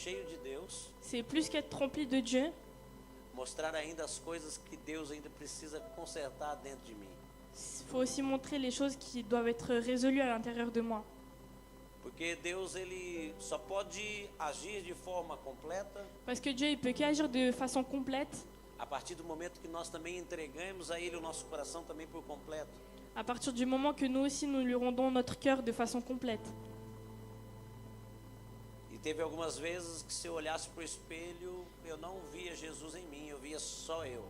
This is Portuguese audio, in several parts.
cheio de Deus, c'est plus qu'être rempli de Dieu, mostrar ainda as coisas que Deus ainda precisa consertar dentro de mim. il faut aussi montrer les choses qui doivent être résolues à l'intérieur de moi. Porque Deus, ele só pode agir de forma completa Parce que Dieu, il peut qu'agir de façon complète a partir do momento que nós também entregamos a Ele o nosso coração também por completo. à partir du moment que nous aussi, nous lui rendons notre cœur de façon complète. E teve algumas vezes que se eu olhasse para o espelho, eu não via Jesus em mim, eu via só eu.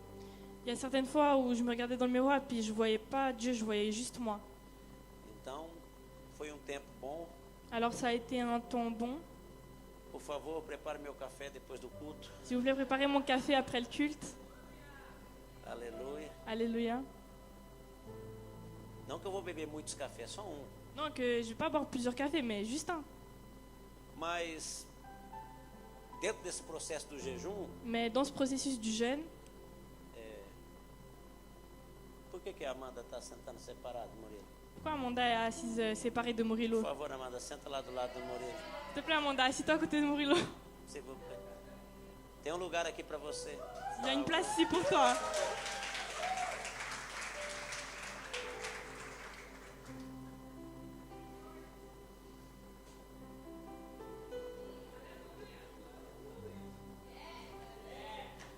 Il y a certaines fois où je me regardais dans le miroir puis je voyais pas Dieu, je voyais juste moi. Então, foi um tempo bom. Alors ça a été un temps bon. Por favor, prepare meu café depois do culto. S'il vous plaît, préparez mon café après le culte. Aleluia. Alléluia. Não que eu vou beber muitos cafés, só um. Non, que je vais pas boire plusieurs cafés, mais juste un. Mas, dentro desse processo do jejum, Mais dans ce processus du jeûne, por que a Amanda está sentando separado, Murilo? pourquoi Amanda est assise séparée de Por Murilo? favor, Amanda, senta lá do lado do Murilo. S'il te plaît, Amanda, assis-toi à côté de Murilo. S'il vous plaît. Tem um lugar aqui para você. Il y a une place ici pour toi.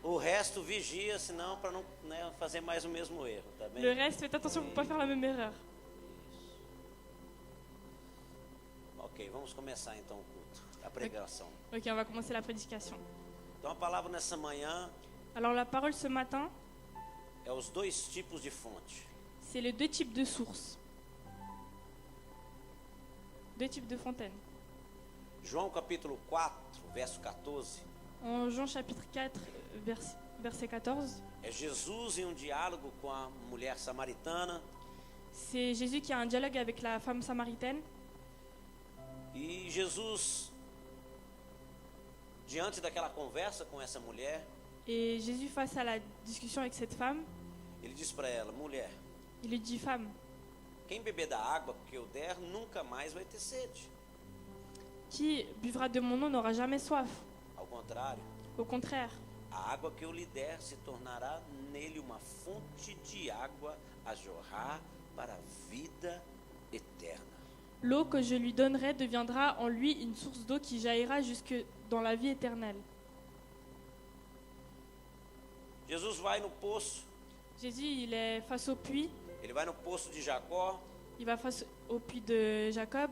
O resto vigia, senão para não, né, fazer mais o mesmo erro, tá bem? Le reste, faites attention pour ne pas faire la même erreur. Ok, vamos começar então o culto, a pregação. Ok, on va commencer la prédication. Então a palavra nessa manhã Alors la parole ce matin, é os dois tipos de fonte. c'est les deux types de sources. Deux types de fontaines. João capítulo 4, verso 14. En Jean chapitre 4, verset 14, É Jesus em um diálogo com a mulher samaritana. c'est Jésus qui a un dialogue avec la femme samaritaine. E Jesus, diante daquela conversa com essa mulher, Et Jésus, face à la discussion avec cette femme, ele diz para ela: mulher, il lui dit, femme, quem beber da água que eu der nunca mais vai ter sede. qui buvra de mon eau n'aura jamais soif. Ao contrário, Au contraire, a água que eu lhe der se tornará nele uma fonte de água a jorrar para a vida eterna. l'eau que je lui donnerai deviendra en lui une source d'eau qui jaillira jusque dans la vie éternelle. Jesus vai no poço, Jésus, il est face au puits, ele vai no poço de Jacó il va face au puits de Jacob,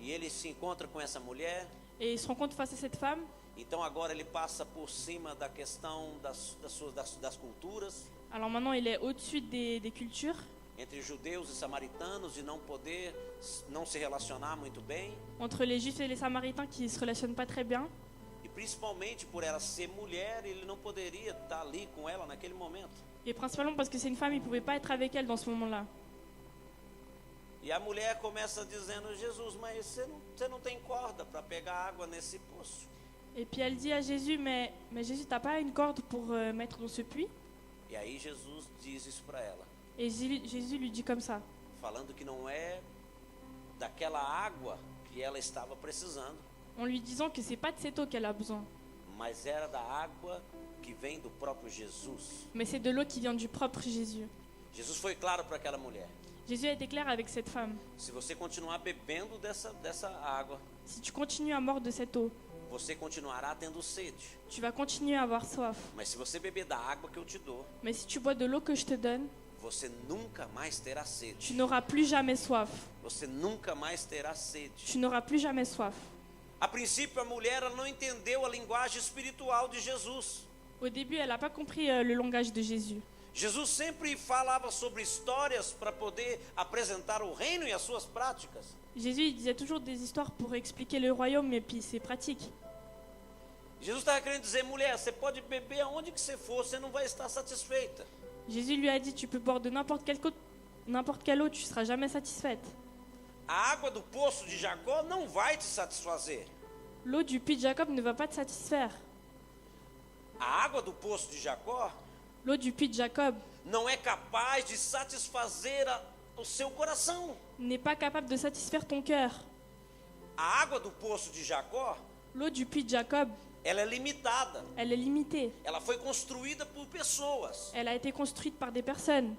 e ele se encontra com essa mulher. et il se rencontre face à cette femme. Então agora ele passa por cima da questão das culturas Alors maintenant, il est au-dessus des cultures, entre judeus e samaritanos, de não se relacionar muito bem, entre les Juifs et les Samaritains qui ne se relationnent pas très bien. e principalmente por ela ser mulher, ele não poderia estar ali com ela naquele momento. Et principalement parce que c'est une femme, il ne pouvait pas être avec elle dans ce moment-là. E a mulher começa dizendo: Jesus, mas você não tem corda para pegar água nesse poço. Et puis elle dit à Jésus, mais Jésus, t'as pas une corde pour mettre dans ce puits? E aí Jesus diz isso para ela, Et Jésus lui dit comme ça, falando que não é daquela água que ela estava precisando, en lui disant que c'est pas de cette eau qu'elle a besoin, mas era da água que vem do próprio Jesus. mais c'est de l'eau qui vient du propre Jésus. Jesus foi claro para aquela mulher: Jésus a été clair avec cette femme. se você continuar bebendo dessa água, Si tu continues à mordre de cette eau, você continuará tendo sede. tu vas continuer à avoir soif. Mas se você beber da água que eu te dou, Mais si tu bois de l'eau que je te donne, você nunca mais terá sede. tu n'auras plus jamais soif. Você nunca mais terá sede. Tu n'auras plus jamais soif. A princípio, a mulher ela não entendeu a linguagem espiritual de Jesus. Au début, elle n'a pas compris le langage de Jésus. Jesus sempre falava sobre histórias para poder apresentar o reino e as suas práticas. Jésus, il disait toujours des histoires pour expliquer le royaume et puis ses pratiques. Jesus estava querendo dizer: mulher, você pode beber aonde que você for, você não vai estar satisfeita. Jésus lui a dit, tu peux boire de n'importe quelle eau, tu ne seras jamais satisfaite. A água do poço de Jacó não vai te satisfazer. L'eau du puits de Jacob ne va pas te satisfaire. A água do poço de Jacó L'eau du puits de Jacob não é capaz de satisfazer o seu coração. n'est pas capable de satisfaire ton cœur. A água do poço de Jacó L'eau du puits de Jacob, ela é limitada. elle est limitée. Ela foi construída por pessoas. Elle a été construite par des personnes.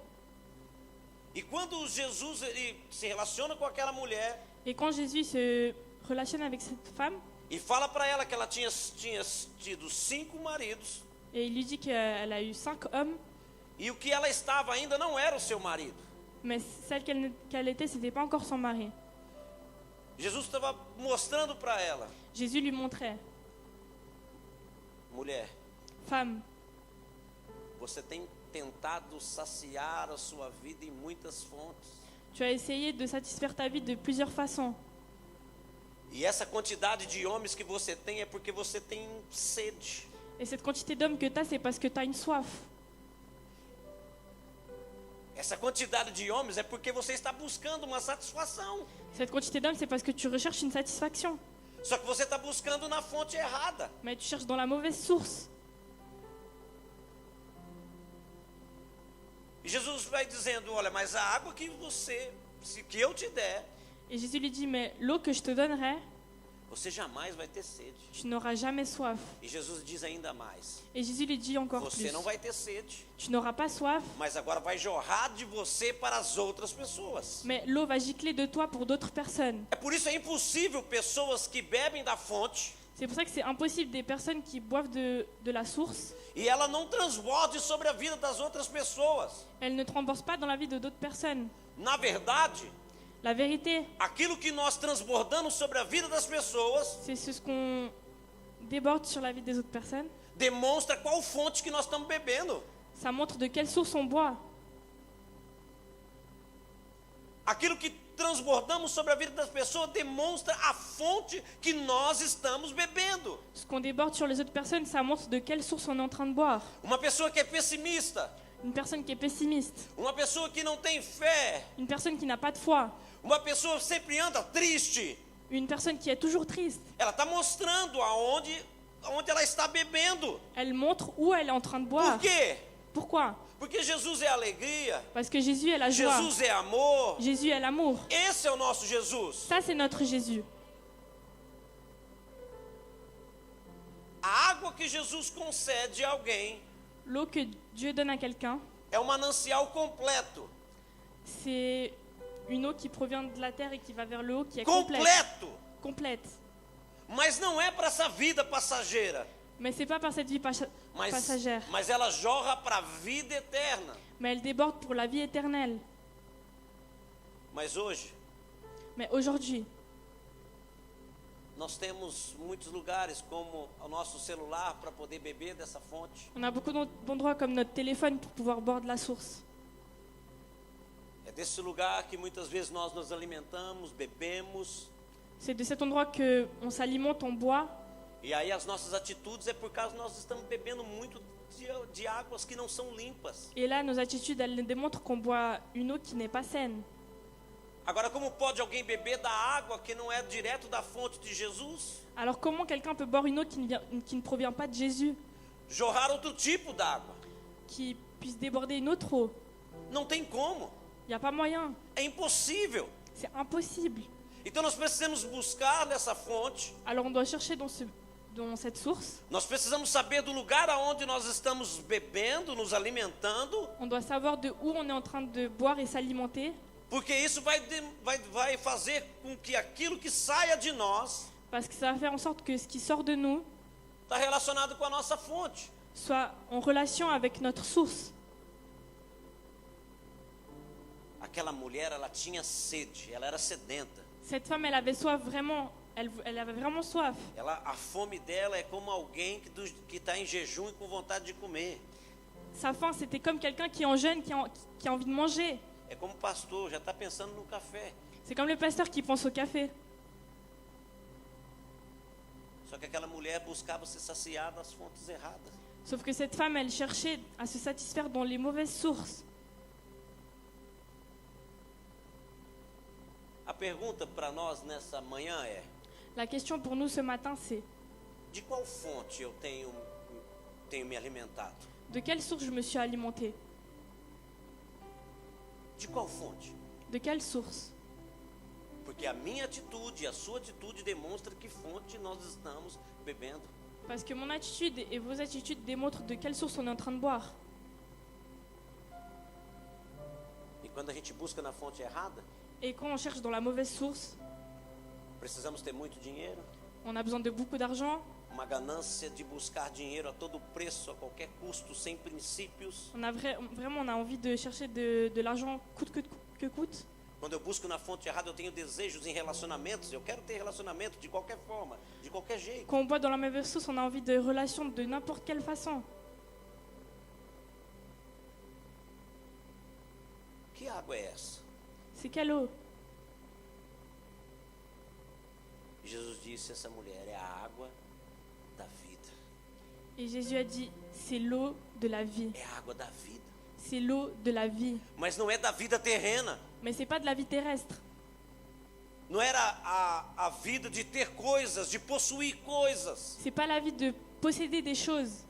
E quando Jesus ele se relaciona com aquela mulher Et quand Jésus se relationne avec cette femme, e fala para ela que ela tinha tido 5 maridos, et il lui dit qu'elle a eu 5 hommes, e o que ela estava ainda não era o seu marido. mais celle qu'elle était, ce n'était pas encore son mari. Jesus estava mostrando para ela: Jésus lui montrait, mulher, femme, você tem tentado saciar a sua vida em muitas fontes. tu as essayé de satisfaire ta vie de plusieurs façons. E essa quantidade de homens que você tem é porque você tem sede. Et cette quantité d'hommes que tu as, c'est parce que tu as une soif. Essa quantidade de homens é porque você está buscando uma satisfação. Cette quantité d'hommes, c'est parce que tu recherches une satisfaction. Só que você está buscando na fonte errada. Mais tu cherches dans la mauvaise source. E Jesus vai dizendo: olha, mas a água que eu te der, Et Jésus lui dit, mais l'eau que je te donnerai, você jamais vai ter sede. tu n'auras jamais soif. E Jesus diz ainda mais: Et Jésus lui dit encore você plus, não vai ter sede, tu n'auras pas soif, mas agora vai jorrar de você para as outras pessoas. mais l'eau va gicler de toi pour d'autres personnes. É por isso é impossível pessoas que bebem da fonte C'est pour ça que c'est impossible des personnes qui boivent de la source, e ela não transborde sobre a vida das outras pessoas. elles ne transbordent pas dans la vie de d'autres personnes. Na verdade, La vérité, aquilo que nós transbordamos sobre a vida das pessoas c'est ce qu'on déborde sur la vie des autres personnes. demonstra qual fonte que nós estamos bebendo. Ça montre de quelle source on boit. Aquilo que transbordamos sobre a vida das pessoas demonstra a fonte que nós estamos bebendo. Ce qu'on déborde sur les autres personnes, ça montre de quelle source on est en train de boire. Uma pessoa que é pessimista, Une personne qui est pessimiste, uma pessoa que não tem fé, une personne qui n'a pas de foi, uma pessoa que sempre anda triste, une personne qui est toujours triste. ela está mostrando aonde ela está bebendo. Elle montre où elle est en train de boire. Por quê? Pourquoi? Porque Jesus é alegria, Parce que Jésus est la joie. Jesus é amor. Jésus est l'amour. Esse é o nosso Jesus. Ça, c'est notre Jésus. A água que Jesus concede a alguém L'eau que Dieu donne à quelqu'un, é um manancial completo. c'est une eau qui provient de la terre et qui va vers le haut, qui est complète. Completo. Complète. Mas não é para essa vida passageira. Mais c'est pas par cette vie passagère. Mas ela jorra para a vida eterna. Mais elle déborde pour la vie éternelle. Mas hoje, Mais aujourd'hui, nós temos muitos lugares como o nosso celular para poder beber dessa fonte. on a beaucoup d'endroits comme notre téléphone pour pouvoir boire de la source. É desse lugar que muitas vezes nós nos alimentamos, bebemos. C'est de cet endroit qu'on s'alimente, on boit. E aí as nossas atitudes é por causa que nós estamos bebendo muito de águas que não são limpas. Et là, nos attitudes, elles démontrent qu'on boit une eau qui n'est pas saine. Agora, como pode alguém beber da água que não é direto da fonte de Jesus? Alors comment quelqu'un peut boire une eau qui ne provient pas de Jésus, Jorrar outro tipo d'água? qui puisse déborder une autre eau? Não tem como. Il n'y a pas moyen. É impossível. C'est impossible. Então nós precisamos buscar nessa fonte. Alors on doit chercher dans cette source. Nós precisamos saber do lugar aonde nós estamos bebendo, nos alimentando, On doit savoir de où on est en train de boire et s'alimenter. porque isso vai fazer com que aquilo que saia de nós Parce que ça va faire en sorte que ce qui sort de nous está relacionado com a nossa fonte. soit en relation avec notre source. Aquela mulher, ela tinha sede, ela era sedenta. Cette femme, elle avait soif vraiment. Elle avait vraiment soif. A fome dela é como alguém que está em jejum e com vontade de comer. Sa faim, c'était comme quelqu'un qui est en jeûne, qui a envie de manger. É como o pastor, já está pensando no café. C'est comme le pasteur qui pense au café. Só que aquela mulher buscava se saciar das fontes erradas. Sauf que cette femme, elle cherchait à se satisfaire dans les mauvaises sources. A pergunta para nós nessa manhã é: La question pour nous ce matin, c'est de qual fonte eu tenho me alimentado? de quelle source je me suis alimentée? De qual fonte? De quelle source? Porque a minha atitude e a sua atitude demonstra que fonte nós estamos bebendo. Parce que mon attitude et vos attitudes démontrent de quelle source on est en train de boire. E quando a gente busca na fonte errada, Et quand on cherche dans la mauvaise source, precisamos ter muito dinheiro, on a besoin de beaucoup d'argent, uma ganância de buscar dinheiro a todo preço, a qualquer custo, sem princípios. on a vraiment on a envie de chercher de l'argent coûte que coûte. Quando eu busco na fonte errada, eu tenho desejos em relacionamentos. Eu quero ter relacionamento de qualquer forma, de qualquer jeito. Quand on boit dans la mauvaise source, on a envie de relations de n'importe quelle façon. Que água é essa? C'est quelle eau? Jesus disse: essa mulher é a água da vida. Et Jésus a dit, c'est l'eau de la vie. É a água da vida. C'est l'eau de la vie. Mas não é da vida terrena. Mais c'est pas de la vie terrestre. Não era a vida de ter coisas, de possuir coisas. C'est pas la vie de posséder des choses.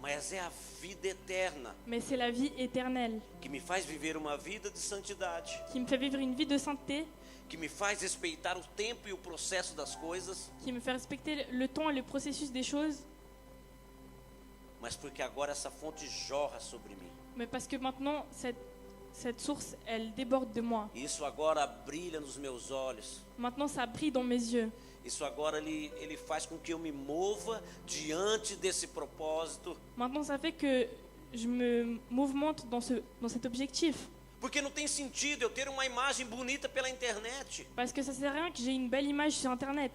Mas é a vida eterna Mais c'est la vie éternelle que me faz viver uma vida de santidade, qui me fait vivre une vie de sainteté, que me faz respeitar o tempo e o processo das coisas, qui me fait respecter le temps et le processus des choses. mas porque agora essa fonte jorra sobre mim. Mais parce que maintenant, cette source, elle déborde de moi. E isso agora brilha nos meus olhos. Maintenant, ça brille dans mes yeux. Isso agora ele faz com que eu me mova diante desse propósito. Maintenant, ça fait que je me mouvemente dans cet objectif. Porque não tem sentido eu ter uma imagem bonita pela internet. Parce que ça sert à rien que j'ai une belle image sur Internet.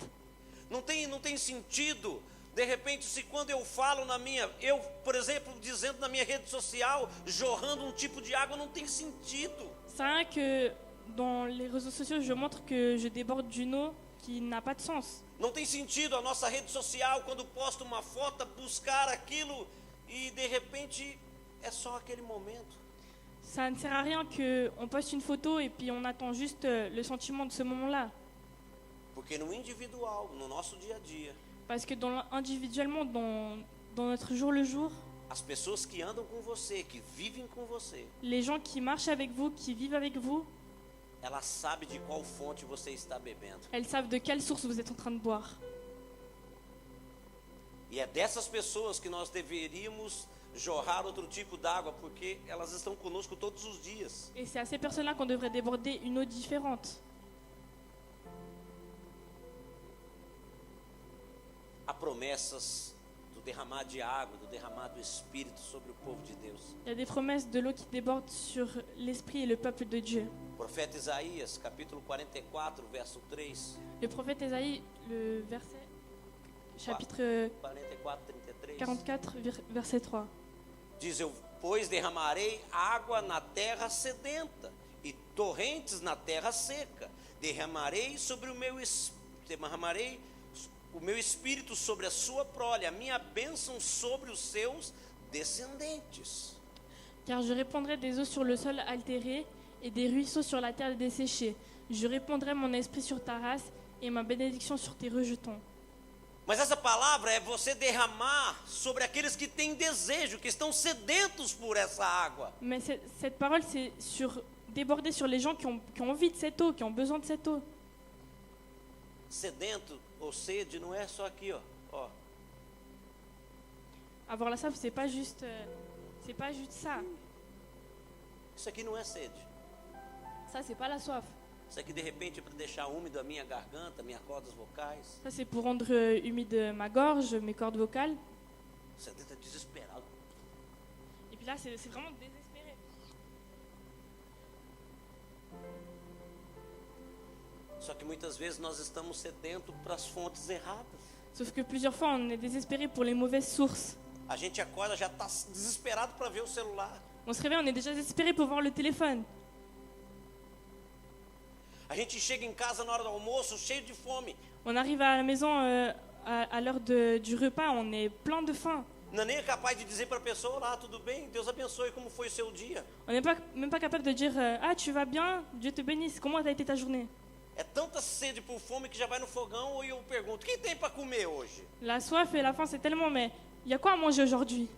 Não tem sentido, de repente, se quando eu falo eu, por exemplo, dizendo na minha rede social, jorrando um tipo de água, não tem sentido. Ça sert à rien que dans les réseaux sociaux, je montre que je déborde d'une eau qui n'a pas de sens. Não tem sentido a nossa rede social, quando posta uma foto, buscar aquilo e de repente é só aquele momento. Ça ne sert à rien qu'on poste une photo et puis on attend juste le sentiment de ce moment-là. Porque no individual, no nosso dia a dia, Parce que individuellement, dans notre jour le jour, as pessoas que andam com você, que vivem com você, les gens qui marchent avec vous, qui vivent avec vous, elas sabem de qual fonte você está bebendo. elles savent de quelle source vous êtes en train de boire. E é dessas pessoas que nós deveríamos jorrar outro tipo d'água, porque elas estão conosco todos os dias. Et c'est à ces personnes-là qu'on devrait déborder une eau différente. Há promessas do derramar de água, do derramar do Espírito sobre o povo de Deus. Il y a des promesses de l'eau qui débordent sur l'esprit et le peuple de Dieu. O profeta Isaías, capítulo 44, verso 3. Le prophète Ésaïe, le verset, chapitre 44, 33. 44, verset 3. Diz: eu, pois, derramarei água na terra sedenta e torrentes na terra seca. Derramarei o meu espírito sobre a sua prole, a minha bênção sobre os seus descendentes. Car je répandrai des eaux sur le sol altéré et des ruisseaux sur la terre desséchée. Je répandrai mon esprit sur ta race et ma bénédiction sur tes rejetons. Mas essa palavra é você derramar sobre aqueles que têm desejo, que estão sedentos por essa água. Mais cette parole, c'est déborder sur les gens qui ont envie de cette eau, qui ont besoin de cette eau. Sedento ou sede não é só aqui, ó. Avoir la soif, c'est pas juste ça. Isso aqui não é sede. Ça, c'est pas la soif. Isso aqui de repente é para deixar úmido a minha garganta, minhas cordas vocais. Ça, c'est pour rendre humide ma gorge, mes cordes vocales. Sedento é desesperado. Et puis là, c'est vraiment désespéré. Só que muitas vezes nós estamos sedentos para as fontes erradas. Sauf que plusieurs fois, on est désespéré pour les mauvaises sources. A gente acorda, já está desesperado para ver o celular. On se réveille, on est déjà désespéré pour voir le téléphone. A gente chega em casa na hora do almoço cheio de fome. On arrive à la maison à l'heure du repas, on est plein de faim. Não é nem capaz de dizer para a pessoa: olá, tudo bem? Deus abençoe, como foi o seu dia? On n'est même pas capable de dire ah, tu vas bien, Dieu te bénisse, comment a été ta journée? É tanta sede por fome que já vai no fogão e eu pergunto: o que tem para comer hoje? La soif et la faim, c'est tellement, mais il y a quoi à manger aujourd'hui?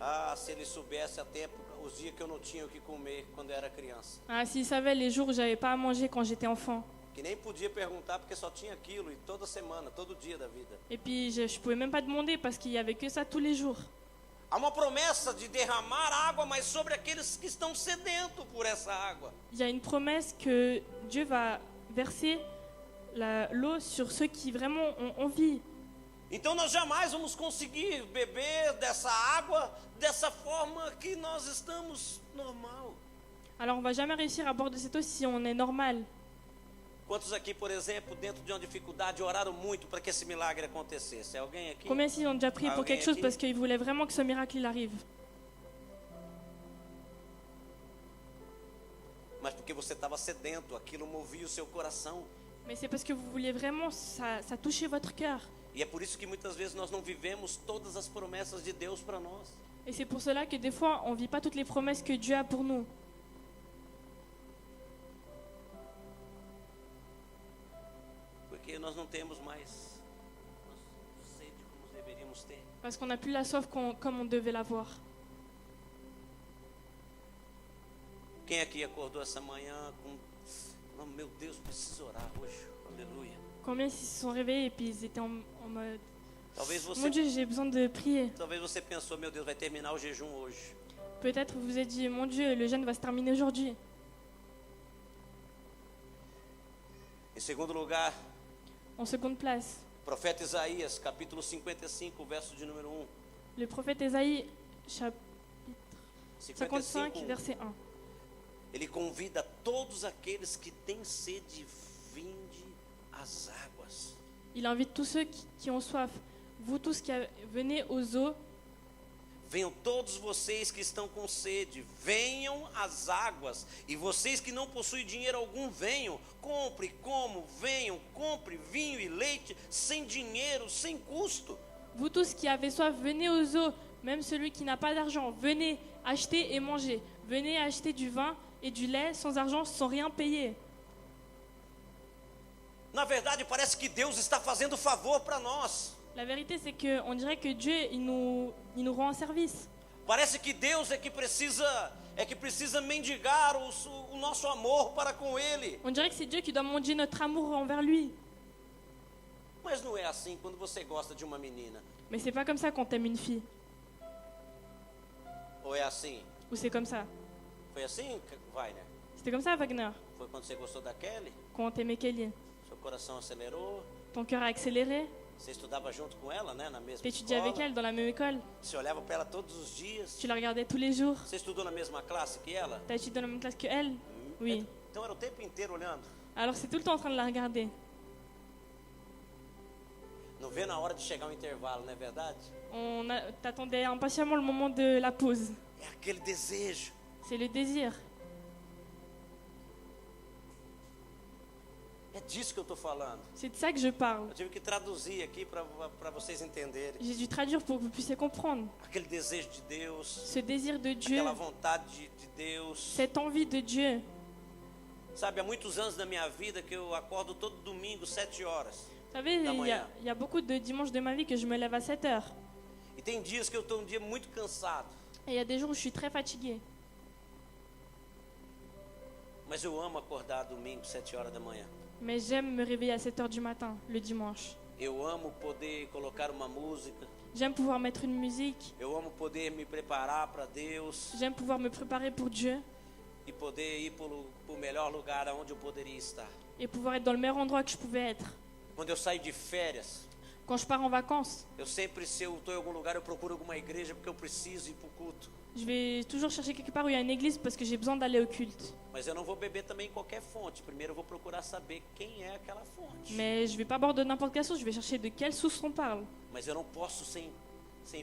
Ah, se ele soubesse até os dias que eu não tinha o que comer quando eu era criança. Ah, s'ils savaient les jours où j'avais pas à manger quand j'étais enfant. Que nem podia perguntar porque só tinha aquilo e toda semana, todo dia da vida. Et puis je pouvais même pas demander parce qu'il y avait que ça tous les jours. Há uma promessa de derramar água, mas sobre aqueles que estão sedentos por essa água. Il y a une promesse que Dieu va verser l'eau sur ceux qui vraiment ont envie. Então nós jamais vamos conseguir beber dessa água dessa forma que nós estamos normal. Alors on va jamais réussir à boire de cette eau si on est normal. Quantos aqui, por exemplo, dentro de uma dificuldade, oraram muito para que esse milagre acontecesse? Alguém aqui? Combien ici ont déjà prié pour quelque chose parce qu'ils voulaient vraiment que ce miracle il arrive? Mas porque você estava sedento, aquilo movia o seu coração. Mais c'est parce que vous vouliez vraiment, ça touchait votre cœur. E é por isso que muitas vezes nós não vivemos todas as promessas de Deus para nós. Et c'est pour cela que des fois on vit pas toutes les promesses que Dieu a pour nous. Porque nós não temos mais sede como deveríamos ter. Parce qu'on n'a plus la soif comme on devait l'avoir. Quem aqui acordou essa manhã com... Oh, meu Deus, preciso orar hoje. Aleluia. Combien ils se sont réveillés et puis ils étaient en mode Talvez Mon você, Dieu, j'ai besoin de prier. talvez você pensou, meu Deus, vai terminar o jejum hoje. Peut-être vous vous êtes dit, mon Dieu, le jeûne va se terminer aujourd'hui. Em segundo lugar, En seconde place, profeta Isaías, capítulo 55, verso de número 1. le prophète Ésaïe, chapitre 55, 55, verset 1. ele convida todos aqueles que têm sede, vinde às águas. Il invite tous ceux qui ont soif. Vous tous qui venez aux eaux, Venham todos vocês que estão com sede, venham às águas. E vocês que não possuem dinheiro algum, venham. Compre, como, venham, compre vinho e leite, sem dinheiro, sem custo. vous tous qui avez soif, venez aux eaux. Même celui qui n'a pas d'argent, venez acheter et manger. Venez acheter du vin et du lait sans argent, sans rien payer. Na verdade, parece que Deus está fazendo favor para nós. La vérité, c'est qu'on dirait que Dieu, il nous rend un service. Parece que Deus é que precisa mendigar o nosso amor para com Ele. On dirait que c'est Dieu qui doit manger notre amour envers lui. Mas não é assim quando você gosta de uma menina. Mais c'est pas comme ça quand t'aimes une fille. Ou é assim? Ou c'est comme ça. Foi assim, Wagner? C'était comme ça, Wagner, Foi quando você gostou da Kelly? quand t'aimais Kelly. Seu coração acelerou? Ton cœur a accéléré. Você estudava junto com ela, né? Na mesma T'étudiais avec escola? elle dans la même école. Você olhava para ela todos os dias? Tu la regardais tous les jours. Você estudou na mesma classe que ela? T'as étudié dans la même classe que elle. Oui. Então era o tempo inteiro olhando. Alors c'est tout le temps en train de la regarder. Não vê na hora de chegar o intervalo, não é verdade? T'attendais impatiemment le moment de la pause. É aquele desejo. C'est le désir. É disso que eu estou falando. C'est de ça que je parle. Eu tive que traduzir aqui para vocês entenderem. J'ai dû traduire pour que vous puissiez comprendre. Aquele desejo de Deus, Ce désir de Dieu, aquela vontade de Deus. cette envie de Dieu. Sabe, há muitos anos da minha vida que eu acordo todo domingo, 7 horas. Vous savez, La il y moyenne. a beaucoup de dimanches de ma vie que je me lève à 7 heures. E tem dias que eu estou um dia muito cansado. Et il y a des jours où je suis très fatiguée. Mas eu amo acordar domingo, 7 horas da manhã. Mais j'aime me réveiller à 7 heures du matin, le dimanche. Eu amo poder colocar uma música. J'aime pouvoir mettre une musique. Eu amo poder me preparar para Deus. J'aime pouvoir me préparer pour Dieu. E poder ir para o melhor lugar onde eu poderia estar. Et pouvoir être dans le meilleur endroit que je pouvais être. Quando eu saio de férias, Quand je pars en vacances, eu sempre, se eu estou em algum lugar, eu procuro alguma igreja porque eu preciso ir para o culto. je vais toujours chercher quelque part où il y a une église parce que j'ai besoin d'aller au culte. Mas eu não vou beber também em qualquer fonte. Primeiro eu vou procurar saber quem é aquela fonte. Mais je vais pas boire de n'importe quelle source, je vais chercher de quelle source on parle. Mas eu não posso sem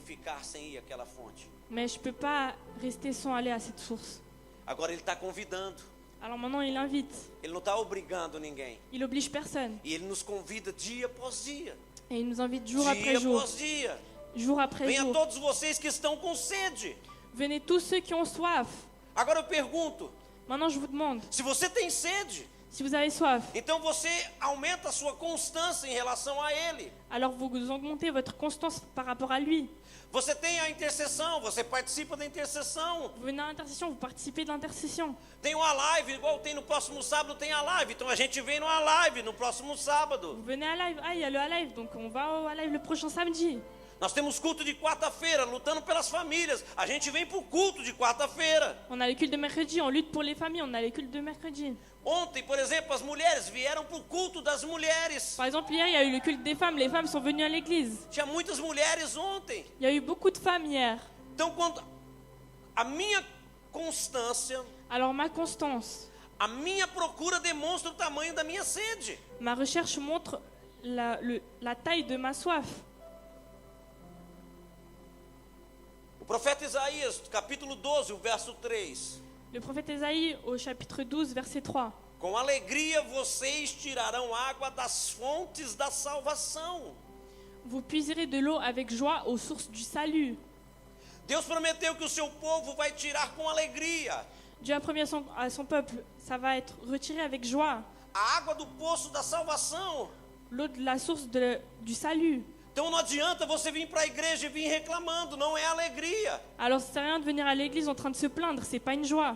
ficar sem ir àquela fonte. Mais je peux pas rester sans aller à cette source. Agora ele está convidando. Alors maintenant, il invite. Ele não está obrigando ninguém. Il oblige personne. E ele nos convida dia após dia. Et il nous invite jour Dia après jour. após dia. Jour après Venha jour. todos vocês que estão com sede. Venez tous ceux qui ont soif. Agora eu pergunto, Maintenant, je vous demande, se você tem sede, Si vous avez soif, Então você aumenta a sua constância em relação a Ele. alors vous augmentez votre constance par rapport à lui. Você tem a intercessão, você participa da intercessão. Vous venez à l'intercession, vous participez de l'intercession. Tem uma live, igual tem no próximo sábado, tem a live. Então a gente vem numa live no próximo sábado. Vous venez à live, ah il y a le à live, donc on va à live le prochain samedi. Nós temos culto de quarta-feira, lutando pelas famílias. A gente vem pro culto de quarta-feira. On a les cultes de mercredi, on lutte pour les familles, on a les cultes de mercredi. Ontem, por exemplo, as mulheres vieram pro culto das mulheres. Par exemple, hier, il y a eu le culte des femmes, les femmes sont venues à l'église. Tinha muitas mulheres ontem. Il y a eu beaucoup de femmes hier. Então, quando a minha constância, Alors ma constance, a minha procura demonstra o tamanho da minha sede. ma recherche montre la taille de ma soif. O profeta Isaías, capítulo 12, o verso 3. Le prophète Ésaïe au chapitre 12, verset 3. Com alegria vocês tirarão água das fontes da salvação. Vous puiserez de l'eau avec joie aux sources du salut. Deus prometeu que o seu povo vai tirar com alegria. Dieu a promis à son peuple, ça va être retiré avec joie. A água do poço da salvação. L'eau de la source du salut. Então não adianta você vir para a igreja e vir reclamando, não é alegria. Alors ça sert à rien de venir à l'église en train de se plaindre, c'est pas une joie.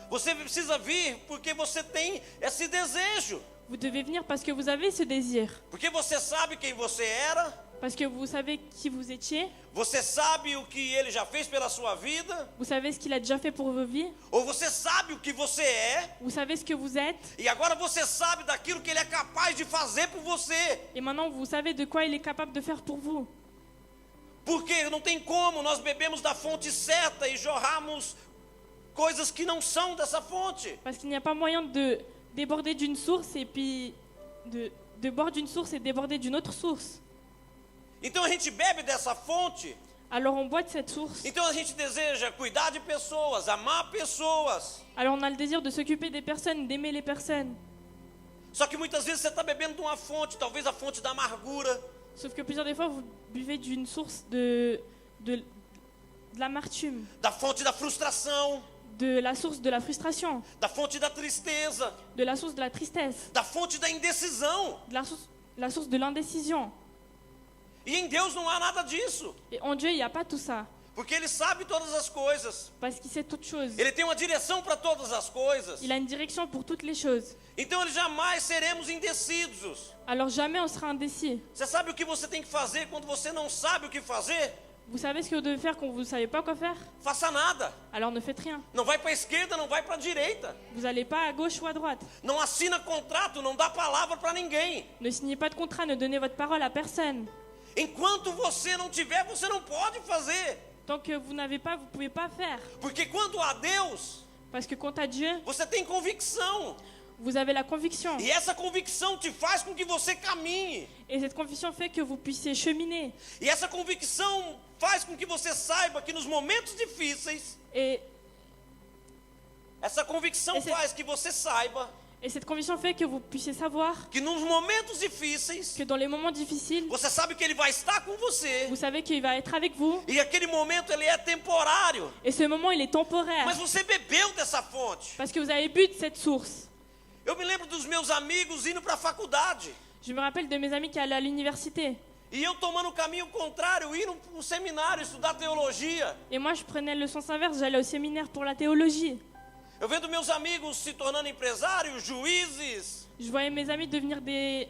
Você precisa vir porque você tem esse desejo. Vous devez venir parce que vous avez ce désir. Porque você sabe quem você era. Parce que vous savez qui vous étiez. Você sabe o que ele já fez pela sua vida. Vous savez ce qu'il a déjà fait pour vos vies. Ou você sabe o que você é. Vous savez ce que vous êtes. E agora você sabe daquilo que ele é capaz de fazer por você. Et maintenant vous savez de quoi il est capable de faire pour vous. Porque não tem como nós bebemos da fonte certa e jorramos coisas que não são dessa fonte. Parce qu'il n'y a pas moyen de déborder d'une source et puis de boire d'une source et déborder d'une autre source. Então a gente bebe dessa fonte. Alors on boit de cette source. Então a gente deseja cuidar de pessoas, amar pessoas. Alors on a le désir de s'occuper des personnes, d'aimer les personnes. Só que muitas vezes você está bebendo de uma fonte, talvez a fonte da amargura. Sauf que plusieurs des fois vous buvez d'une source de l'amertume, Da fonte da frustração, de la source de la frustration, da fonte da tristeza, de la source de la tristesse, da fonte da indecisão. de la source de l'indécision. E em Deus não há nada disso, Et en Dieu, il n'y a pas tout ça. porque Ele sabe todas as coisas. Parce qu'il sait toutes choses. Ele tem uma direção para todas as coisas. Il a une direction pour toutes les choses. Então Ele jamais seremos indecisos. Alors jamais on sera indécis. Você sabe o que você tem que fazer quando você não sabe o que fazer? Vous savez ce que vous devez faire quand vous ne savez pas quoi faire? Faça nada. Alors ne faites rien. Não vai para a esquerda, não vai para a direita. Vous n'allez pas à gauche ou à droite. Não assina contrato, não dá palavra para ninguém. Ne signez pas de contrat, ne donnez votre parole à personne. Enquanto você não tiver, você não pode fazer. Tant que vous n'avez pas, vous ne pouvez pas faire. Porque quanto a Deus, Parce que quant à Dieu, você tem convicção. vous avez la conviction. E essa convicção te faz com que você caminhe. Et cette conviction fait que vous puissiez cheminer. E essa convicção faz com que você saiba que nos momentos difíceis, Et essa convicção Esse- faz que você saiba cette conviction fait que vous puissiez savoir que nos momentos difíceis, que dans les moments difficiles, você sabe que Ele vai estar com você. vous savez qu'il va être avec vous. E aquele momento ele é temporário. Et ce moment, il est temporaire. Mas você bebeu dessa fonte. Parce que vous avez bu de cette source. Eu me lembro dos meus amigos indo para a faculdade. Je me rappelle de mes amis qui allaient à l'université. E eu tomando o caminho contrário, indo para um seminário, estudar teologia. Et moi, je prenais le sens inverse, j'allais au séminaire pour la théologie. Eu vendo meus amigos se tornando empresários, juízes. Je voyais mes amis devenir des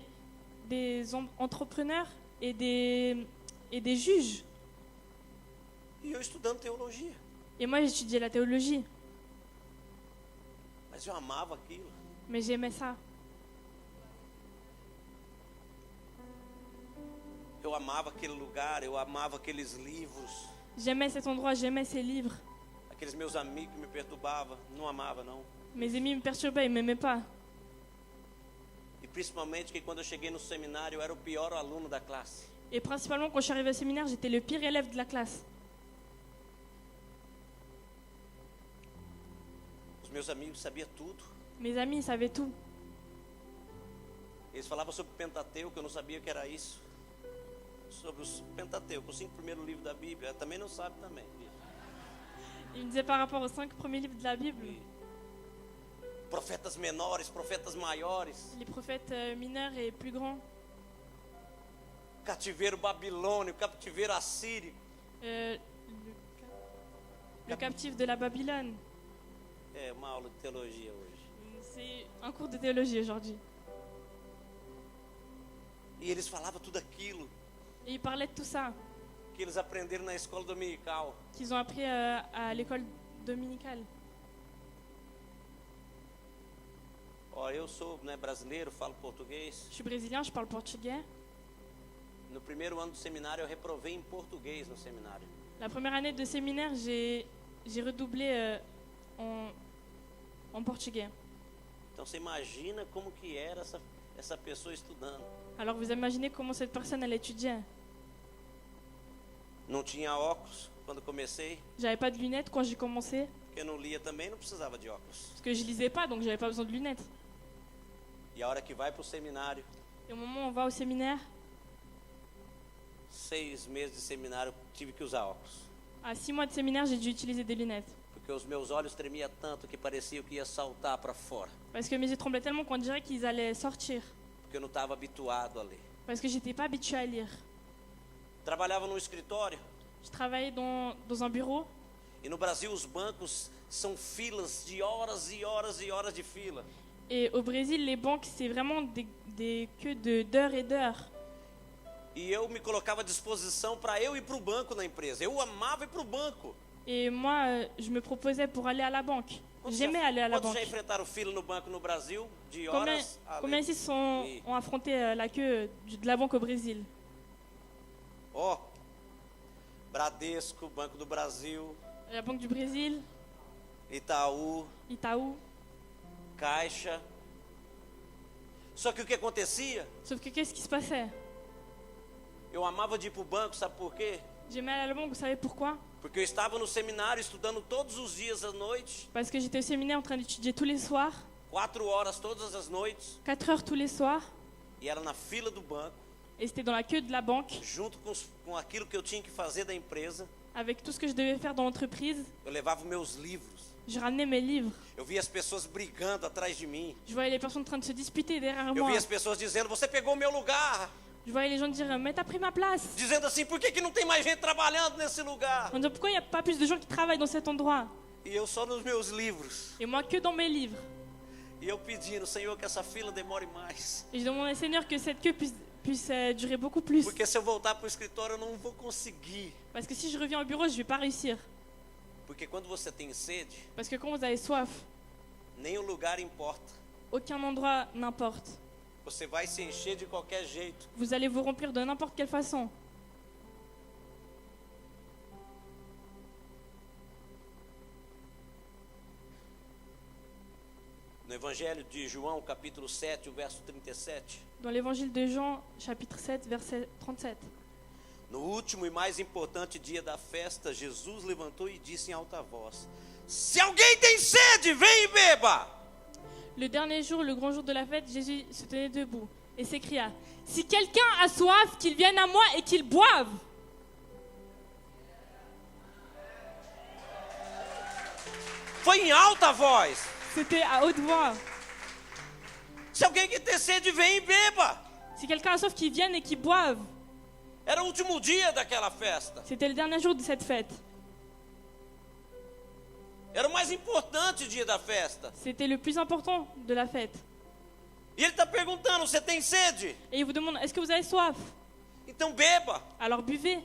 entrepreneurs et des juges. E eu estudando teologia. Et moi, j'étudiais la théologie. Mas eu amava aquilo. Mais j'aimais ça. Eu amava aquele lugar, eu amava aqueles livros. J'aimais cet endroit, j'aimais ces livres. Aqueles meus amigos que me perturbavam, não amava não. Mes amis me perturbaient, ils ne m'aimaient pas. E principalmente que quando eu cheguei no seminário, eu era o pior aluno da classe. Et principalement, quand je suis arrivée au séminaire, j'étais le pire élève de la classe. Os meus amigos sabiam tudo. Mes amis, ils savaient tout. Eles falavam sobre o Pentateuco, eu não sabia o que era isso. Sobre o Pentateuco, os 5 primeiros livros da Bíblia, também não sabe também. Ils me disaient par rapport aux 5 premiers livres de la Bible. Profetas menores, profetas maiores. les prophètes mineurs et plus grands, Cativeiro babilônio, cativeiro assírio. le captif de la Babylone. É uma aula de teologia hoje. C'est un cours de théologie aujourd'hui. E eles falavam tudo aquilo Et ils parlaient de tout ça, que eles aprenderam na escola dominical. qu'ils ont appris à l'école dominicale. Ó, eu sou brasileiro, falo português. Je suis brésilien, je parle portugais. No primeiro ano do seminário, eu reprovei em português no seminário. La première année de séminaire, j'ai redoublé en portugais. Então você imagina como que era essa pessoa estudando. Alors vous imaginez comment cette personne elle étudiait. Não tinha óculos quando comecei, J'avais pas de lunettes quand j'ai commencé, porque eu não lia também, não precisava de óculos. parce que je lisais pas, donc j'avais pas besoin de lunettes. E a hora que vai para o seminário, Et au moment où on va au séminaire, 6 meses de seminário, tive que usar óculos. à 6 mois de séminaire, j'ai dû utiliser des lunettes. Porque os meus olhos tremiam tanto que parecia que ia saltar para fora. Parce que mes yeux tremblaient tellement qu'on dirait qu'ils allaient sortir. Porque eu não estava habituado a ler. Parce que j'étais pas habituée à lire. Trabalhava no escritório. Je travaillais dans un bureau. E no Brasil os bancos são filas de horas e horas e horas de fila. Et au Brésil, les banques, c'est vraiment des queues d'heures et d'heures. E eu me colocava à disposição para eu ir para o banco na empresa. Eu amava ir para o banco. Et moi, je me proposais pour aller à la banque. J'aimais aller à la Quantos banque. já enfrentaram fila no banco no Brasil de horas a Combien ler? ici ont affronté la queue de la banque au Brésil? Ó, Bradesco, Banco do Brasil, La Banque du Brésil, Itaú, Itaú. Caixa. Só que o que acontecia? Sauf que qu'est-ce qui se passait? Eu amava de ir para o banco, sabe por quê? J'aimais aller à la banque, vous savez pourquoi? Porque eu estava no seminário estudando todos os dias à noite, Parce que j'étais au séminaire en train d'étudier tous les soirs, 4 horas todas as noites, 4 heures tous les soirs, e era na fila do banco, et c'était dans la queue de la banque, junto com aquilo que eu tinha que fazer da empresa. avec tout ce que je devais faire dans l'entreprise. Eu levava meus livros. Je ramenais mes livres. Eu via as pessoas brigando atrás de mim. Je voyais les personnes en train de se disputer derrière Eu moi. via as pessoas dizendo: você pegou meu lugar. Je voyais les gens dire mais t'as pris ma place. Dizendo assim: por que não tem mais gente trabalhando nesse lugar? On dit pourquoi il n'y a pas plus de gens qui travaillent dans cet endroit? E eu só nos meus livros. Et moi que dans mes livres. E eu pedindo: Senhor, que essa fila demore mais. Et je demandais au Seigneur que cette queue puisse durer beaucoup plus. Porque se eu voltar para o escritório eu não vou conseguir. Parce que si je reviens au bureau, je vais pas réussir. Porque quando você tem sede, Parce que quand vous avez soif, nem o lugar importa. aucun endroit n'importe. Você vai se encher de qualquer jeito. Vous allez vous remplir de n'importe quelle façon. No Evangelho de João, capítulo 7, o verso 37. Dans l'évangile de Jean, chapitre 7, verset 37. No último e mais importante dia da festa, Jesus levantou e disse em alta voz: se alguém tem sede, vem e beba. Le dernier jour, le grand jour de la fête, Jésus se tenait debout et s'écria: si quelqu'un a soif, qu'il vienne à moi et qu'il boive. Foi em alta voz. C'était à haute voix. Se alguém que tem sede, vem e beba. Si quelqu'un a soif, qu'il vienne et qu'il boive. Era o último dia daquela festa. C'était le dernier jour de cette fête. Era o mais importante dia da festa. C'était le plus important de la fête. E ele está perguntando: você tem sede? Et il vous demande: est-ce que vous avez soif? Então beba. Alors buvez.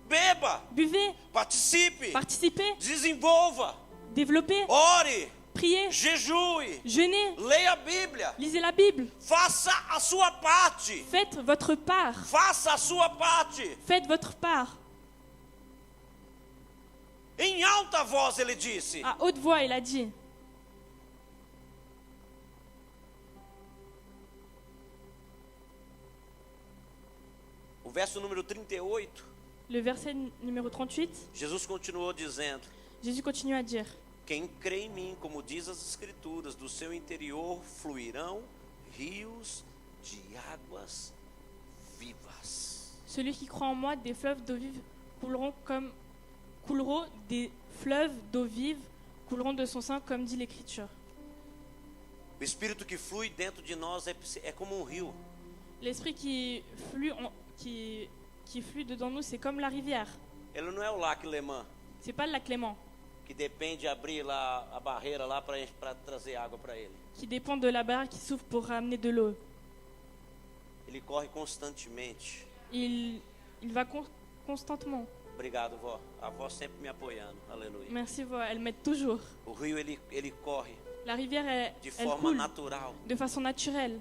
Beba. Buvez. Participe. Participez. Desenvolva. Développez. Ore. Priez. Jejue. Jeûnez. Leia a Bíblia. Lisez la Bible. Faça a sua parte. Faites votre part. Faça a sua parte. Faites votre part. Em alta voz ele disse. À haute voix, il a dit. O verso número 38, Le verset numéro 38, Jesus continuou dizendo: Jésus continue à dire: quem crê em mim, como diz as Escrituras, do seu interior fluirão rios de águas vivas. celui qui croit en moi, des fleuves d'eau vive couleront des fleuves d'eau vive couleront de son sein, comme dit l'Écriture. O espírito que flui dentro de nós é como um rio. L'esprit qui flue dedans nous, c'est comme la rivière. Ele não é o lac Léman, C'est pas le lac Léman que depende de abrir lá a barreira lá para trazer água para ele. qui dépend de la barrière qui s'ouvre pour ramener de l'eau. Ele corre constantemente. Il va constantement. Obrigado, vó. A vó sempre me apoiando. Aleluia. Merci, elle m'aide toujours. O rio ele corre La rivière, de elle forma coule natural. de façon naturelle.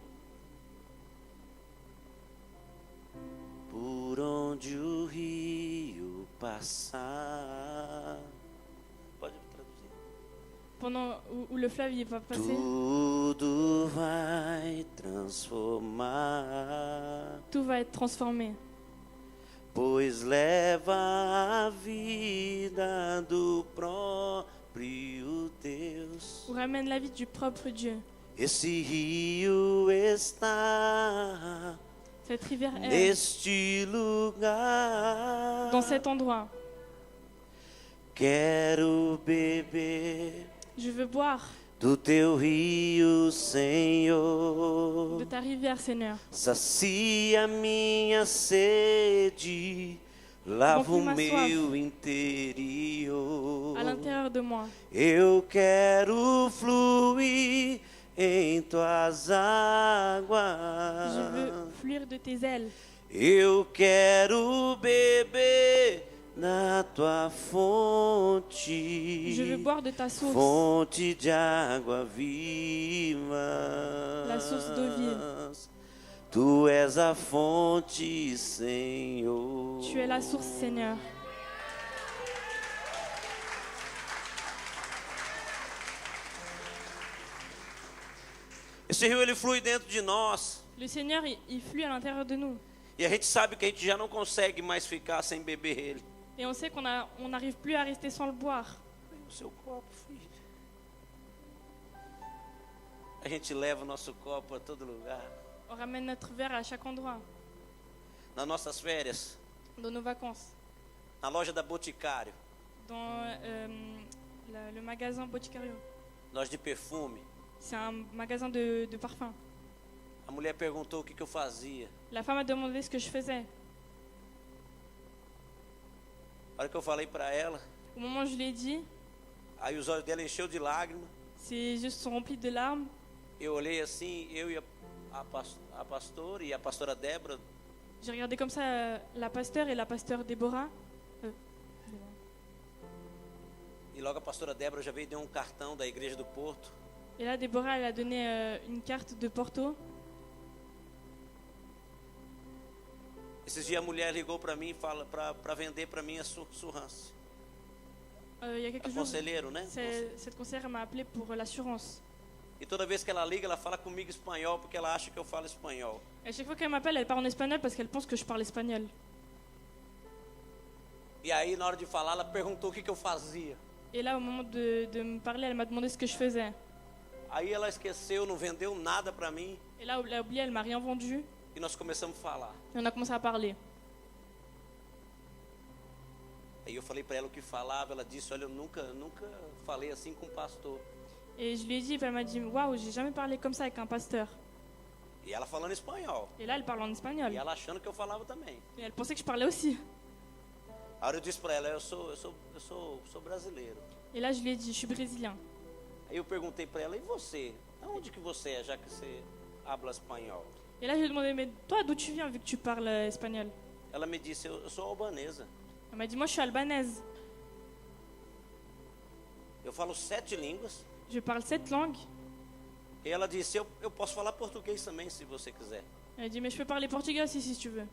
Por onde o rio passar. Pode traduzir. Pendant où le fleuve il va passer, Tudo vai transformar, tout va être transformé. pois leva a vida do próprio Deus. Ou ramène la vie du propre Dieu. Esse rio está Cette rivière est neste lugar. dans cet endroit. Quero beber Je veux boire do teu rio, Senhor. de ta rivière, Seigneur. Sacia minha sede, lava o Remplis ma meu soif. interior. À l'intérieur de moi. Eu quero fluir em tuas águas. Je veux fuir de tes ailes. Eu quero beber na tua fonte. Je veux boire de ta source. Fonte de água viva. La source d'eau vive. Tu és a fonte, Senhor. Tu es la source, Seigneur. Esse rio ele flui dentro de nós. Le Seigneur, il flue à l'intérieur de nous. E a gente sabe que a gente já não consegue mais ficar sem beber ele. Et on sait qu'on n'arrive plus à rester sans le boire. O seu copo, filho. A gente leva o nosso copo a todo lugar. On ramène notre verre à chaque endroit. Nas nossas férias, Dans nos vacances. na loja da Boticário, Dans le magasin Boticario. loja de perfume. C'est un magasin de parfums. A mulher perguntou o que eu fazia. La femme a demandé ce que je faisais. A hora que eu falei para ela, Au moment où je lui ai dit, aí os olhos dela encheu de lágrimas. ses yeux sont remplis de larmes. Eu olhei assim, eu e a pastora e a pastora Débora. J'ai regardé comme ça la pasteur et la pasteur Déborah. E logo a pastora Débora já veio e deu um cartão da igreja do Porto. Et là, Déborah, elle a donné une carte de Porto. Esses dias a mulher ligou para mim e fala para vender para mim a surrance. Il y a A quelques jours, conselheiro, né? cette conseillère m'a appelé pour l'assurance. E toda vez que ela liga, ela fala comigo espanhol porque ela acha que eu falo espanhol. Et à chaque fois qu'elle m'appelle, elle parle en espagnol parce qu'elle pense que je parle espagnol. E aí na hora de falar, ela perguntou o que eu fazia. Et là, au moment de me parler, elle m'a demandé ce que je faisais. Aí ela esqueceu, não vendeu nada para mim Et là, elle a oublié, elle m'a rien vendu. e nós começamos a falar. Et on a commencé à parler. Aí eu falei para ela o que falava, ela disse: "Olha, eu nunca falei assim com um pastor". Et je lui ai dit, puis elle m'a dit, waouh, j'ai jamais parlé comme ça avec un pasteur. E ela falando espanhol. Et là, elle parle en espagnol. E ela achando que eu falava também. Et elle pensait que je parlais aussi. A hora eu disse para ela: eu sou brasileiro. Et là, je lui ai dit, je suis brésilien. Aí eu perguntei para ela: "E você? Aonde que você é, já que você habla espanhol?" Et là, je lui ai demandé, mais toi, d'où tu viens vu que tu parles espagnol? Ela me disse: eu sou albanesa. Elle m'a dit, moi, je suis albanaise. Eu falo 7 línguas. Je parle 7 langues. E ela disse: eu posso falar português também, se você quiser. Elle a dit, mais je peux parler portugais aussi si tu veux.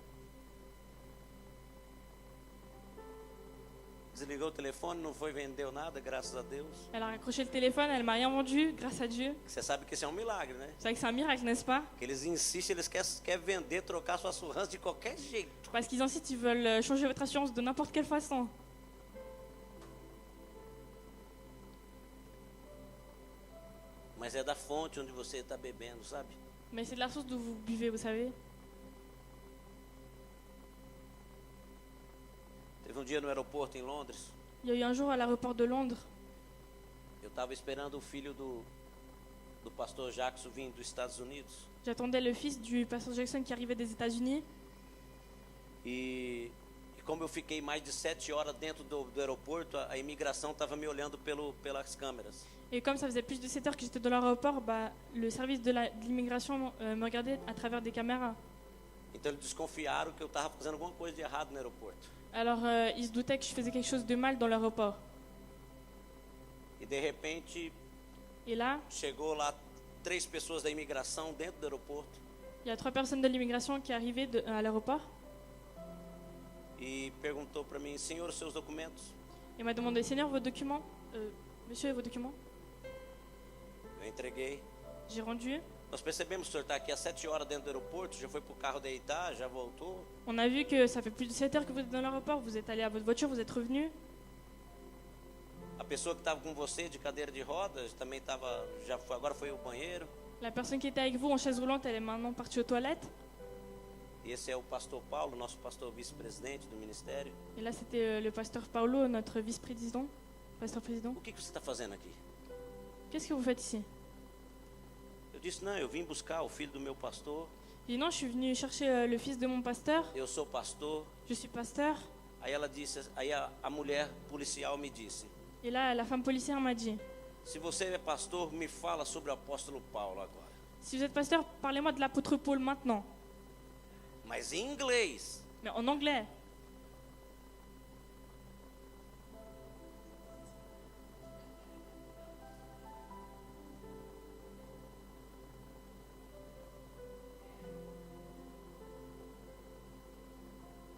Desligou o telefone, não foi, vendeu nada, graças a Deus. Elle a raccroché le téléphone, elle m'a rien vendu, grâce à Dieu. Você sabe que isso é um milagre, né? C'est vrai que c'est un miracle, n'est-ce pas? Que eles insistem, eles querem vender, trocar sua surrança de qualquer jeito. Parce qu'ils insistent, ils veulent changer votre assurance de n'importe quelle façon. Mas é da fonte onde você está bebendo, sabe? Mais c'est de la source d'où vous buvez, vous savez. Teve um dia no aeroporto em Londres, Il y a eu un jour à l'aéroport de Londres, eu estava esperando o filho do pastor Jackson vindo dos Estados Unidos. J'attendais le fils du pasteur Jackson qui arrivait des États-Unis. E como eu fiquei mais de 7 horas dentro do aeroporto, a imigração estava me olhando pelas câmeras. Et comme ça faisait plus de 7 heures que j'étais dans l'aéroport, le service de l'immigration me regardait à travers des caméras. Então eles desconfiaram que eu estava fazendo alguma coisa de errado no aeroporto. Alors ils se doutaient que je faisais quelque chose de mal dans l'aéroport. E de repente Et là, chegou lá 3 pessoas da imigração dentro do aeroporto il y a 3 personnes de l'immigration qui arrivaient à l'aéroport. e perguntou para mim: senhor, os seus documentos? Et m'a demandé, Seigneur, vos documents Monsieur, et vos documents? Eu entreguei. J'ai rendu. Nós percebemos que o senhor está aqui há 7 horas dentro do aeroporto, já foi para o carro deitar, já voltou. On a vu que ça fait plus de 7 heures que vous êtes dans l'aéroport, vous êtes allé à votre voiture, vous êtes revenu. A pessoa que estava com você de cadeira de rodas também estava, já foi, agora foi ao banheiro. La personne qui était avec vous en chaise roulante, elle est maintenant partie aux toilettes. E esse é o pastor Paulo, nosso pastor vice-presidente do ministério. Et là, c'était le pasteur Paulo, notre vice-président. Pasteur-président. O que você está fazendo aqui? Qu'est-ce que vous faites ici? Eu disse: não, eu vim buscar o filho do meu pastor. Il dit non, je suis venu chercher le fils de mon pasteur. Eu sou pastor. Je suis pasteur. Aí ela disse, aí a mulher policial me disse: Et là, la femme policière m'a dit, se você é pastor, me fala sobre o apóstolo Paulo agora. si vous êtes pasteur, parlez-moi de l'apôtre Paul maintenant. Mas em inglês. Mais en anglais.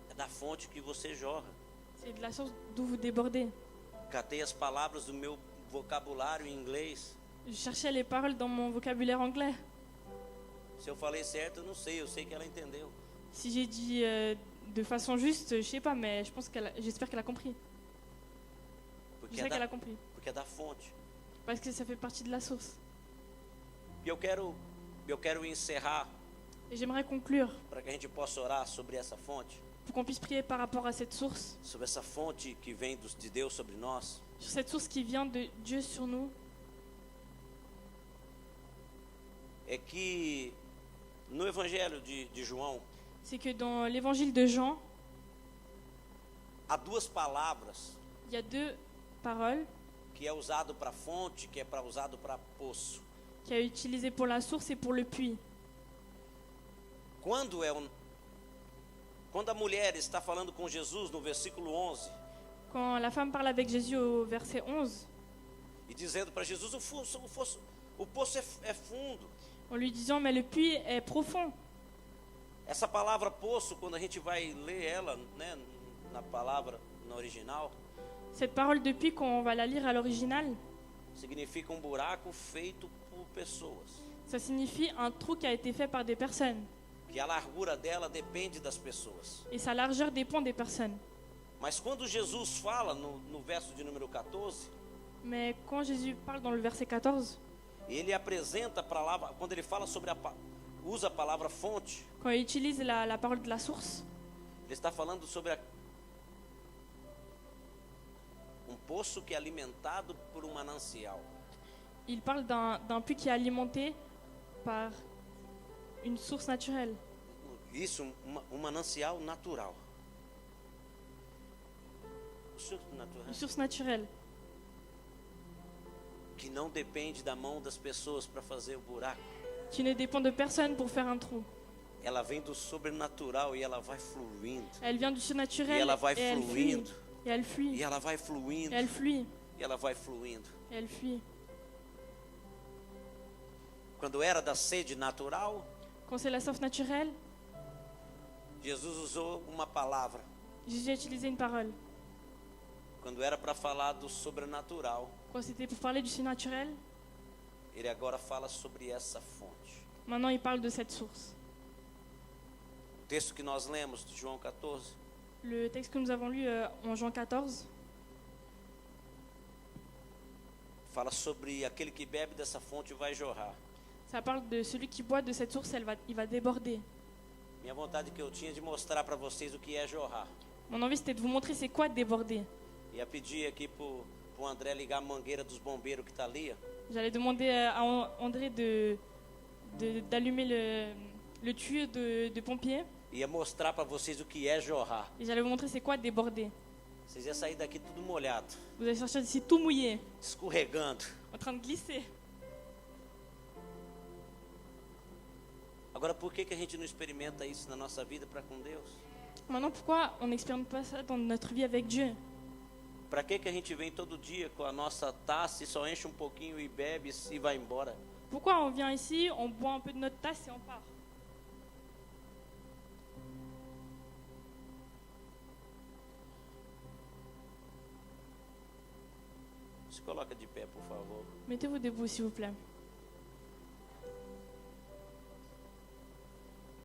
É da fonte que você jorra. C'est de la source d'où vous débordez. Catei as palavras do meu vocabulário em inglês. Je cherchais les paroles dans mon vocabulaire anglais. Se eu falei certo, eu não sei. Eu sei que ela entendeu. Si j'ai dit de façon juste, je sais pas, mais j'espère qu'elle a compris. Je sais qu'elle a compris. Porque é da fonte. Parce que ça fait partie de la source. E eu quero encerrar Et j'aimerais conclure para que a gente possa orar sobre essa fonte. pour qu'on puisse prier par rapport à cette source. Sobre essa fonte que vem de Deus sobre nós. Sur cette source qui vient de Dieu sur nous. É que no Evangelho de João, C'est que dans l'évangile de Jean, há 2 palavras il y a 2 paroles que é usado para fonte, que é usado para poço. qui est utilisé pour la source et pour le puits. Quando a mulher está falando com Jesus no versículo 11 Quand la femme parle avec Jésus au verset 11, e dizendo para Jesus: o poço é fundo. en lui disant mais le puits est profond. Essa palavra poço, quando a gente vai ler ela, né, na palavra no original, Cette parole de puits, quand on va la lire à l'original, significa buraco feito por pessoas. ça signifie un trou qui a été fait par des personnes. Que a largura dela depende das pessoas. Et sa largeur dépend des personnes. Mas quando Jesus fala no verso de número 14, Mais quand Jésus parle dans le verset 14, ele apresenta a palavra, quando ele fala usa a palavra fonte, quand il utilise la parole de la source, ele está falando sobre um poço que é alimentado por um manancial. il parle d'un puits qui est alimenté par une source naturelle. Isso, manancial natural. Une source naturelle. Que não depende da mão das pessoas para fazer o buraco. Qui ne dépend de personne pour faire un trou. Ela vem do sobrenatural e ela vai fluindo. Elle vient du surnaturel E ela vai et elle fuit. fluindo. Et elle fuit. E ela vai fluindo. Et elle fuit. E ela vai fluindo. Et elle fuit. Quando era da sede natural, Quand c'est la source naturelle, Jesus usou uma palavra. Jésus a utilisé une parole. Quando era para falar do sobrenatural, Quand c'était pour parler du surnaturel, ele agora fala sobre essa fonte. maintenant il parle de cette source. O texto que nós lemos de João 14 Le texte que nous avons lu en Jean 14 fala sobre aquele que bebe dessa fonte vai jorrar. Ça parle de celui qui boit de cette source, il va déborder. Minha vontade que eu tinha de mostrar para vocês o que é jorrar. Mon envie c'était de vous montrer c'est quoi déborder. Ia pedir aqui pro André ligar a mangueira dos bombeiros que está ali. Ó. J'allais demander à André d'allumer le tuyau de pompier. Ia mostrar para vocês o que é jorrar. Et j'allais vous montrer c'est quoi déborder. Vocês iam sair daqui tudo molhado, Vous allez sortir d'ici tout mouillé, escorregando. en train de glisser. Agora, por que a gente não experimenta isso na nossa vida para com Deus? Maintenant, pourquoi on n'expérimente pas ça dans notre vie avec Dieu? Para que a gente vem todo dia com a nossa taça e só enche um pouquinho e bebe e vai embora? Pourquoi on vient ici, on boit un peu de notre tasse et on part? Se coloca de pé, por favor. Mettez-vous debout, s'il vous plaît.